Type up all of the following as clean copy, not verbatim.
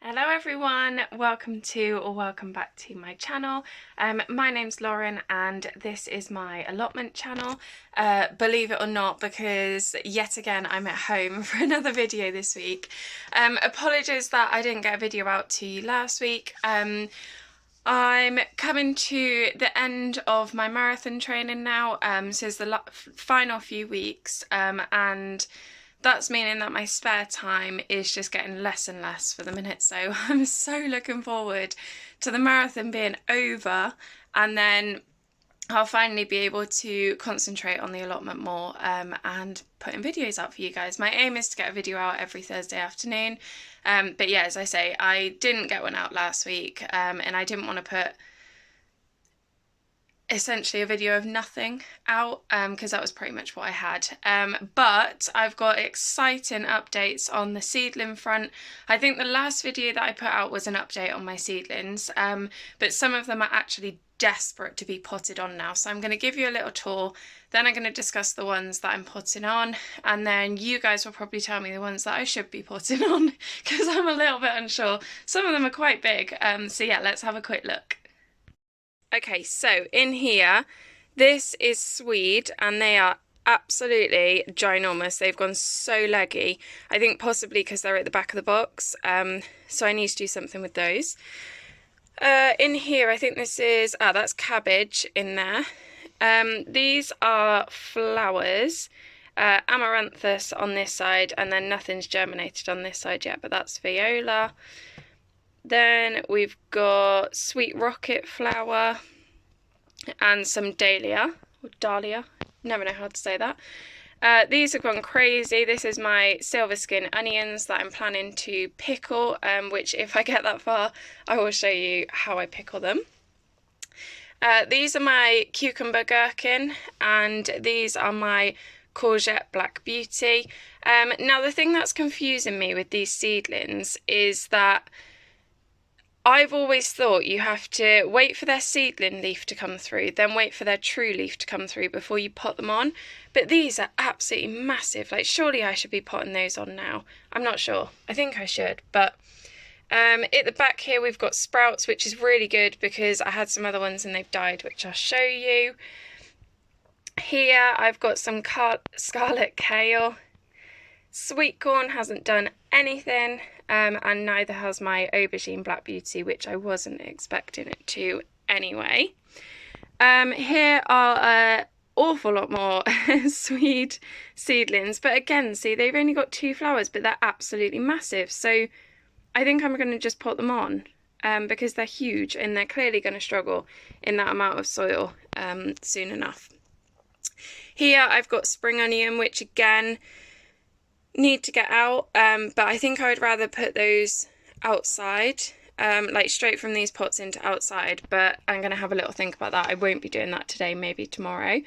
Hello everyone, welcome back to my channel. My name's Lauren and this is my allotment channel, believe it or not, because yet again I'm at home for another video this week. Apologies that I didn't get a video out to you last week. I'm coming to the end of my marathon training now, so it's the final few weeks, and that's meaning that my spare time is just getting less and less for the minute. So I'm so looking forward to the marathon being over, and then I'll finally be able to concentrate on the allotment more and putting videos out for you guys. My aim is to get a video out every Thursday afternoon. But yeah, as I say, I didn't get one out last week, and I didn't want to put essentially a video of nothing out because that was pretty much what I had, but I've got exciting updates on the seedling front. I think the last video that I put out was an update on my seedlings, but some of them are actually desperate to be potted on now, so I'm going to give you a little tour, then I'm going to discuss the ones that I'm potting on, and then you guys will probably tell me the ones that I should be potting on because I'm a little bit unsure. Some of them are quite big, so yeah, let's have a quick look. Okay, so in here, this is Swede, and they are absolutely ginormous. They've gone so leggy. I think possibly because they're at the back of the box, so I need to do something with those. In here, I think this is, that's cabbage in there. These are flowers, amaranthus on this side, and then nothing's germinated on this side yet, but that's viola. Then we've got sweet rocket flower and some dahlia, or dahlia, never know how to say that. These have gone crazy. This is my silver skin onions that I'm planning to pickle, which if I get that far, I will show you how I pickle them. These are my cucumber gherkin, and these are my courgette black beauty. Now the thing that's confusing me with these seedlings is that I've always thought you have to wait for their seedling leaf to come through, then wait for their true leaf to come through before you pot them on. But these are absolutely massive. Like, surely I should be potting those on now. I'm not sure. I think I should. But at the back here we've got sprouts, which is really good because I had some other ones and they've died, which I'll show you. Here I've got some scarlet kale. Sweet corn hasn't done anything, and neither has my aubergine black beauty, which I wasn't expecting it to anyway. Here are an awful lot more Swede seedlings, but again, see, they've only got 2 flowers, but they're absolutely massive, so I think I'm going to just pot them on because they're huge and they're clearly going to struggle in that amount of soil soon enough. Here I've got spring onion, which again need to get out, but I think I would rather put those outside, like straight from these pots into outside, but I'm going to have a little think about that. I won't be doing that today, maybe tomorrow.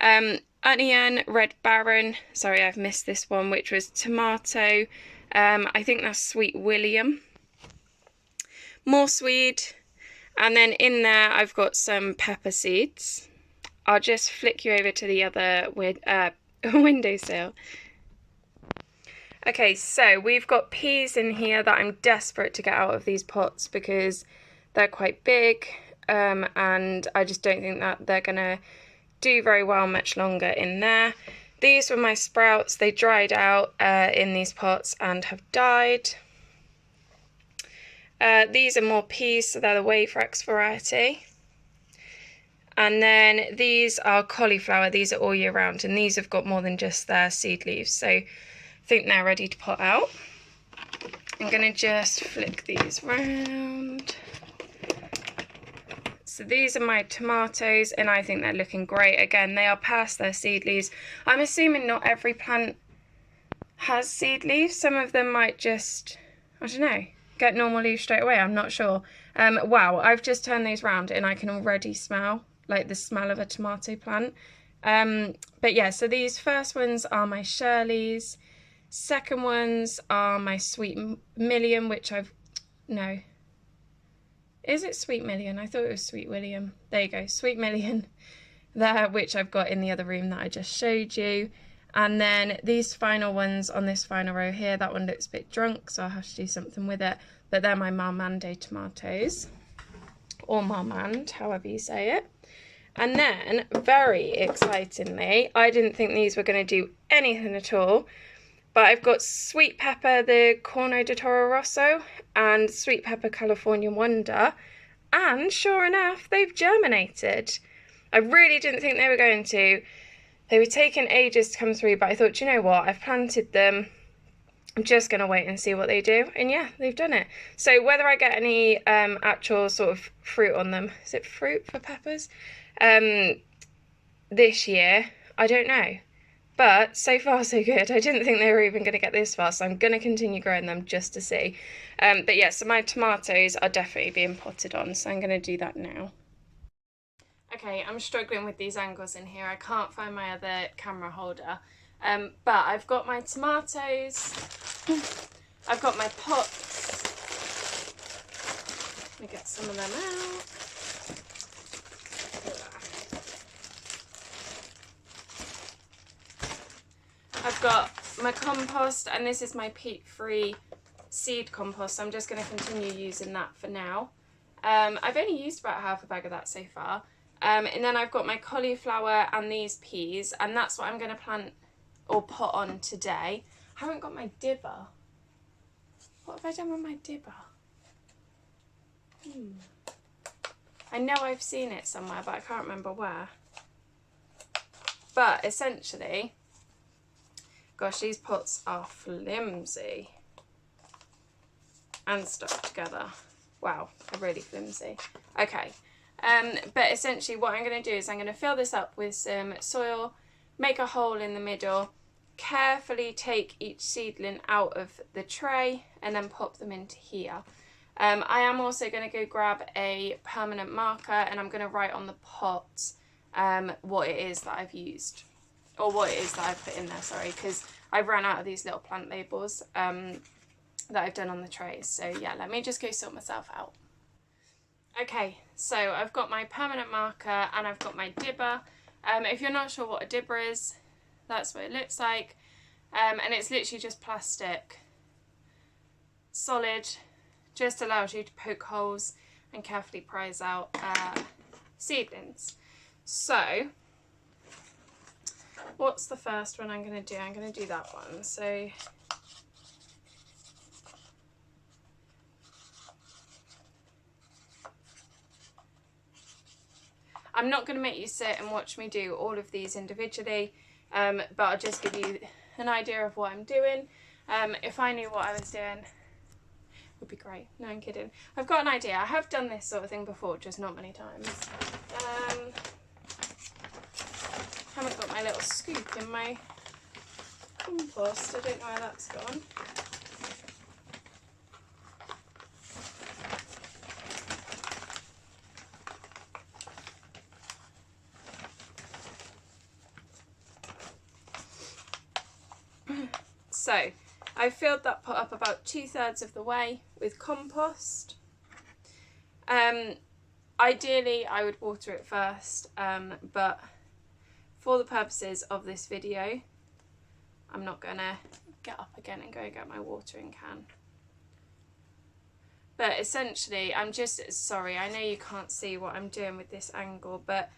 Onion, red baron, sorry I've missed this one, which was tomato, I think that's sweet William, more Swede, and then in there I've got some pepper seeds. I'll just flick you over to the other windowsill. Okay, so we've got peas in here that I'm desperate to get out of these pots because they're quite big, and I just don't think that they're going to do very well much longer in there. These were my sprouts. They dried out in these pots and have died. These are more peas, so they're the Wavrex variety. And then these are cauliflower. These are all year round, and these have got more than just their seed leaves, so I think they're ready to pot out. I'm going to just flick these round. So these are my tomatoes, and I think they're looking great. Again, they are past their seed leaves. I'm assuming not every plant has seed leaves. Some of them might just, I don't know, get normal leaves straight away. I'm not sure. Wow, I've just turned these round and I can already smell like the smell of a tomato plant. But yeah, so these first ones are my Shirleys. Second ones are my Sweet Million, which no. Is it Sweet Million? I thought it was Sweet William. There you go, Sweet Million there, which I've got in the other room that I just showed you. And then these final ones on this final row here, that one looks a bit drunk, so I'll have to do something with it. But they're my Marmande tomatoes, or Marmande, however you say it. And then, very excitingly, I didn't think these were going to do anything at all, but I've got sweet pepper, the Corno di Toro Rosso, and sweet pepper California Wonder, and sure enough, they've germinated. I really didn't think they were going to. They were taking ages to come through, but I thought, you know what, I've planted them. I'm just going to wait and see what they do. And yeah, they've done it. So whether I get any actual sort of fruit on them, is it fruit for peppers? This year, I don't know. But so far so good. I didn't think they were even going to get this far, so I'm going to continue growing them just to see. But yeah, so my tomatoes are definitely being potted on, so I'm going to do that now. Okay, I'm struggling with these angles in here. I can't find my other camera holder. But I've got my tomatoes. I've got my pots. Let me get some of them out. I've got my compost, and this is my peat-free seed compost. I'm just going to continue using that for now. I've only used about half a bag of that so far. And then I've got my cauliflower and these peas, and that's what I'm going to plant or pot on today. I haven't got my dibber. What have I done with my dibber? I know I've seen it somewhere, but I can't remember where. But essentially, gosh, these pots are flimsy and stuck together. Wow, they're really flimsy. Okay, but essentially what I'm going to do is I'm going to fill this up with some soil, make a hole in the middle, carefully take each seedling out of the tray and then pop them into here. I am also going to go grab a permanent marker, and I'm going to write on the pot what it is that I've used, or what it is that I've put in there, sorry, because I've run out of these little plant labels that I've done on the trays. So yeah, let me just go sort myself out. Okay, so I've got my permanent marker and I've got my dibber. If you're not sure what a dibber is, that's what it looks like. And it's literally just plastic, solid, just allows you to poke holes and carefully prise out seedlings. So what's the first one I'm going to do? I'm going to do that one. So I'm not going to make you sit and watch me do all of these individually, but I'll just give you an idea of what I'm doing. If I knew what I was doing, it would be great. No, I'm kidding. I've got an idea. I have done this sort of thing before, just not many times. Haven't got my little scoop in my compost. I don't know where that's gone. So I filled that pot up about 2/3 of the way with compost. Ideally I would water it first, but for the purposes of this video I'm not gonna get up again and go get my watering can. But essentially I'm just, sorry, I know you can't see what I'm doing with this angle, but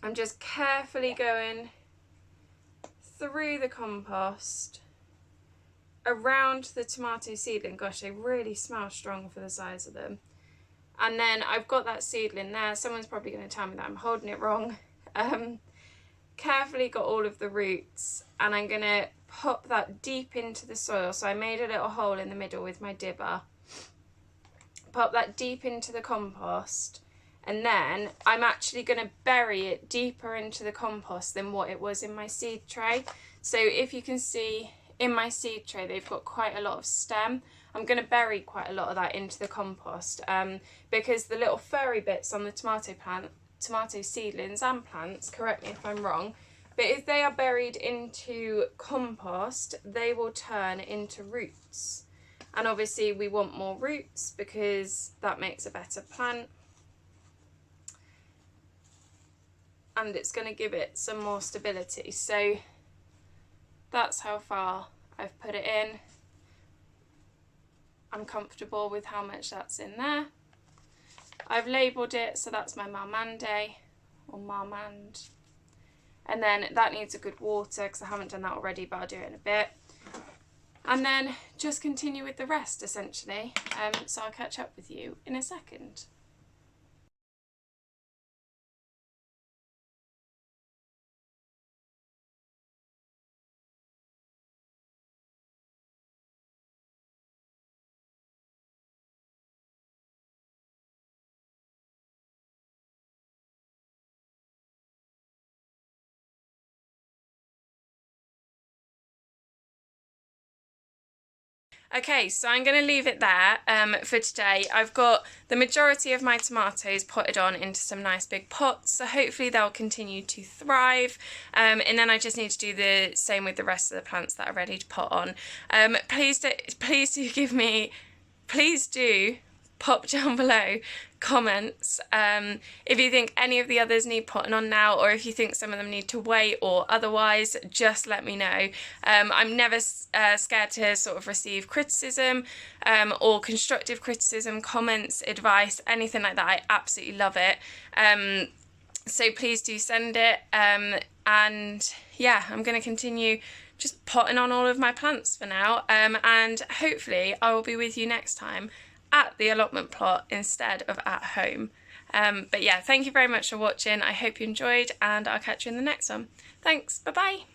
I'm just carefully going through the compost around the tomato seedling. Gosh, they really smell strong for the size of them. And then I've got that seedling there. Someone's probably going to tell me that I'm holding it wrong. Carefully got all of the roots, and I'm going to pop that deep into the soil. So I made a little hole in the middle with my dibber. Pop that deep into the compost, and then I'm actually going to bury it deeper into the compost than what it was in my seed tray. So if you can see in my seed tray, they've got quite a lot of stem. I'm going to bury quite a lot of that into the compost, because the little furry bits on the tomato seedlings and plants, correct me if I'm wrong, but if they are buried into compost, they will turn into roots. And obviously we want more roots because that makes a better plant. And it's going to give it some more stability. So that's how far I've put it in. I'm comfortable with how much that's in there. I've labelled it, so that's my Marmande or Marmande. And then that needs a good water because I haven't done that already, but I'll do it in a bit. And then just continue with the rest essentially. So I'll catch up with you in a second. Okay, so I'm going to leave it there for today. I've got the majority of my tomatoes potted on into some nice big pots, so hopefully they'll continue to thrive. And then I just need to do the same with the rest of the plants that are ready to pot on. Please do pop down below comments if you think any of the others need potting on now, or if you think some of them need to wait, or otherwise just let me know. I'm never scared to sort of receive criticism or constructive criticism, comments, advice, anything like that. I absolutely love it. So please do send it. And yeah, I'm going to continue just potting on all of my plants for now, and hopefully I will be with you next time at the allotment plot instead of at home. But yeah, thank you very much for watching. I hope you enjoyed, and I'll catch you in the next one. Thanks, bye bye.